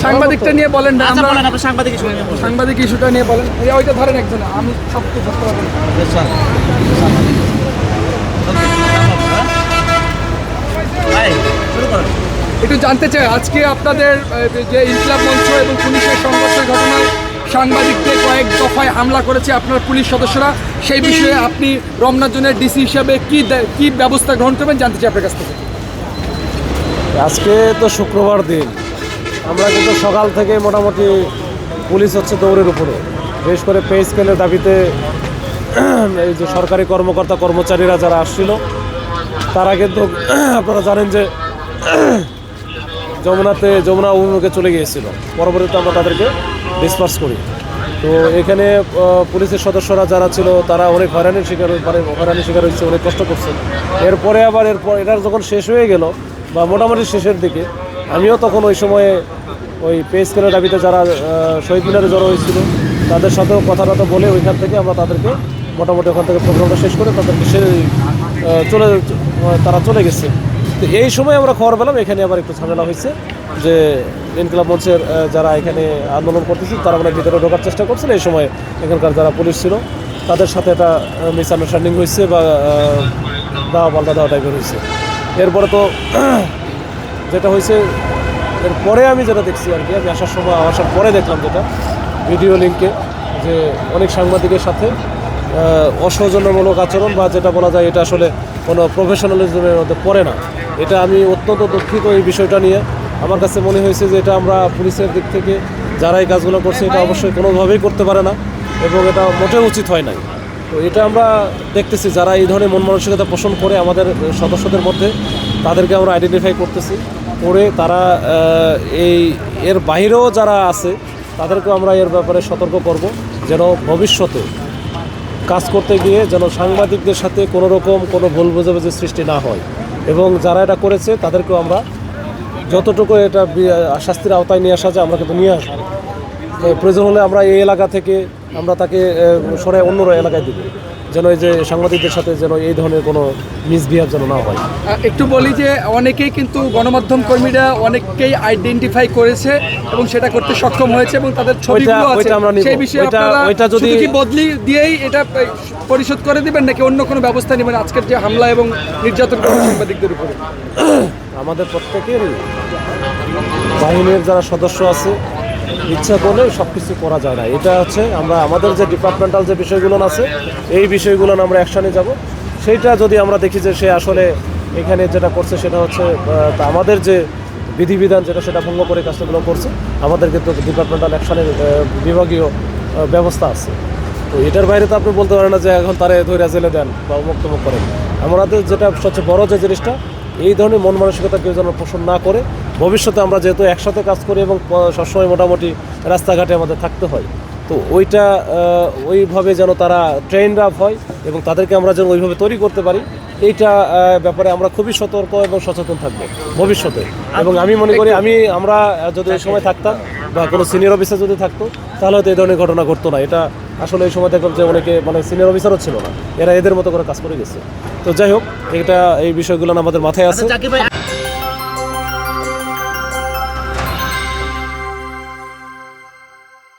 সাংবাদিকটা নিয়ে বলেন না, সাংবাদিক ইস্যুটা নিয়ে বলেন। ওইটা ধরেন একজন, আমি সব কিছু ধরতে পারবো না। একটু জানতে চাই, আজকে আপনাদের যে ইনকিলাব মঞ্চ এবং পুলিশের সংঘর্ষের ঘটনায় সাংবাদিকদের কয়েক দফায় হামলা করেছে আপনার পুলিশ সদস্যরা, সেই বিষয়ে আপনি রমনার জন্য ডিসি হিসেবে কি ব্যবস্থা গ্রহণ করবেন জানতে চাই আপনার কাছ থেকে। আজকে তো শুক্রবার দিন, আমরা কিন্তু সকাল থেকে মোটামুটি পুলিশ হচ্ছে দৌড়ের উপরে, বিশেষ করে পে স্কেলের দাবিতে এই যে সরকারি কর্মকর্তা কর্মচারীরা যারা আসছিল তারা কিন্তু আপনারা জানেন যে যমুনা অভিমুখে চলে গিয়েছিল। পরবর্তীতে আমরা তাদেরকে ডিসপার্স করি। তো এখানে পুলিশের সদস্যরা যারা ছিল তারা অনেক হয়রানির শিকার হয়েছে, অনেক কষ্ট করছে। এরপরে আবার এটা যখন শেষ হয়ে গেল বা মোটামুটি শেষের দিকে, আমিও তখন ওই সময়ে ওই পে স্কেলের দাবিতে যারা শহীদ মিনারে জড়ো হয়েছিল তাদের সাথেও কথাটা বলে ওইখান থেকে আমরা তাদেরকে মোটামুটি ওখান থেকে প্রোগ্রামটা শেষ করে তাদেরকে তারা চলে গেছে। তো এই সময় আমরা খবর পেলাম এখানে আবার একটু ঝামেলা হয়েছে, যে ইনকিলাব মঞ্চের যারা এখানে আন্দোলন করতেছিল তারা মানে ভিতরে ঢোকার চেষ্টা করছিল। এই সময় এখানকার যারা পুলিশ ছিল তাদের সাথে একটা মিসআন্ডারস্ট্যান্ডিং হয়েছে বা পাল্টা দেওয়া টাইপের হয়েছে। এরপরে তো যেটা হয়েছে, এরপরে আমি যেটা দেখছি আর কি, আমি আসার পরে দেখলাম যেটা ভিডিও লিঙ্কে, যে অনেক সাংবাদিকের সাথে অসৌজন্যমূলক আচরণ বা যেটা বলা যায় এটা আসলে কোনো প্রফেশনালিজমের মধ্যে পড়ে না। এটা আমি অত্যন্ত দুঃখিত এই বিষয়টা নিয়ে। আমার কাছে মনে হয়েছে যে এটা আমরা পুলিশের দিক থেকে যারা এই কাজগুলো করছে এটা অবশ্যই কোনোভাবেই করতে পারে না এবং এটা মোটেও উচিত হয় নাই। তো এটা আমরা দেখতেছি যারা এই ধরনের মন মানসিকতা পোষণ করে আমাদের সদস্যদের মধ্যে, তাদেরকে আমরা আইডেন্টিফাই করতেছি, করে তারা এর বাইরেও যারা আছে তাদেরকেও আমরা এর ব্যাপারে সতর্ক করব, যেন ভবিষ্যতে কাজ করতে গিয়ে যেন সাংবাদিকদের সাথে কোনো রকম কোনো ভুল বোঝাবুঝির সৃষ্টি না হয় এবং যারা এটা করেছে তাদেরকেও আমরা যতটুকু এটা শাস্তির আওতায় নিয়ে আসা যায় আমরা কিন্তু নিয়ে আসবো। প্রয়োজন হলে আমরা এই এলাকা থেকে আমরা তাকে সরাই অন্য এলাকায় দিব, যেন এই যে সাংবাদিকদের সাথে যেন এই ধরনের কোনো মিসবিহেভ যেন না হয়। একটু বলি যে অনেকেই কিন্তু গণমাধ্যম কর্মীরা অনেকেই আইডেন্টিফাই করেছে এবং সেটা করতে সক্ষম হয়েছে এবং তাদের ছবিগুলো আছে, সেই বিষয়ে আপনারা শুধু কি বদলি দিয়েই এটা পরিশোধ করে দিবেন নাকি অন্য কোনো ব্যবস্থা নেবেন আজকের যে হামলা এবং নির্যাতন করেছে সাংবাদিকদের উপরে? আমাদের প্রত্যেকেরই বাহিনীর যারা সদস্য আছে ইচ্ছা করলে সব কিছু করা যায় না। এটা হচ্ছে আমরা আমাদের যে ডিপার্টমেন্টাল যে বিষয়গুলো আছে এই বিষয়গুলো আমরা অ্যাকশানে যাব। সেইটা যদি আমরা দেখি যে সে আসলে এখানে যেটা করছে সেটা হচ্ছে আমাদের যে বিধিবিধান সেটা ভঙ্গ করে কাজগুলো করছে, আমাদের কিন্তু ডিপার্টমেন্টাল অ্যাকশানের বিভাগীয় ব্যবস্থা আছে। তো এটার বাইরে তো আপনি বলতে পারেন না যে এখন তারে ধরে জেলে দেন বা মুক্তমুখ করেন। আমাদের যেটা সবচেয়ে বড় যে জিনিসটা, এই ধরনের মন মানসিকতা কেউ যেন পোষণ না করে। ভবিষ্যতে আমরা যেহেতু একসাথে কাজ করি এবং সবসময় মোটামুটি রাস্তাঘাটে আমাদের থাকতে হয়, তো ওইভাবে যেন তারা ট্রেন্ড আপ হয় এবং তাদেরকে আমরা যেন ওইভাবে তৈরি করতে পারি, এইটা ব্যাপারে আমরা খুবই সতর্ক এবং সচেতন থাকবো ভবিষ্যতে। এবং আমি মনে করি আমরা যদি এই সময় থাকতাম বা কোনো সিনিয়র অফিসার যদি থাকতো তাহলে হয়তো এই ধরনের ঘটনা ঘটতো না। এটা আসলে এই সময় দেখলাম যে অনেকে মানে সিনিয়র অফিসারও ছিল না, এরা এদের মতো করে কাজ করে গেছে। তো যাই হোক, এই বিষয়গুলো আমাদের মাথায় আছে।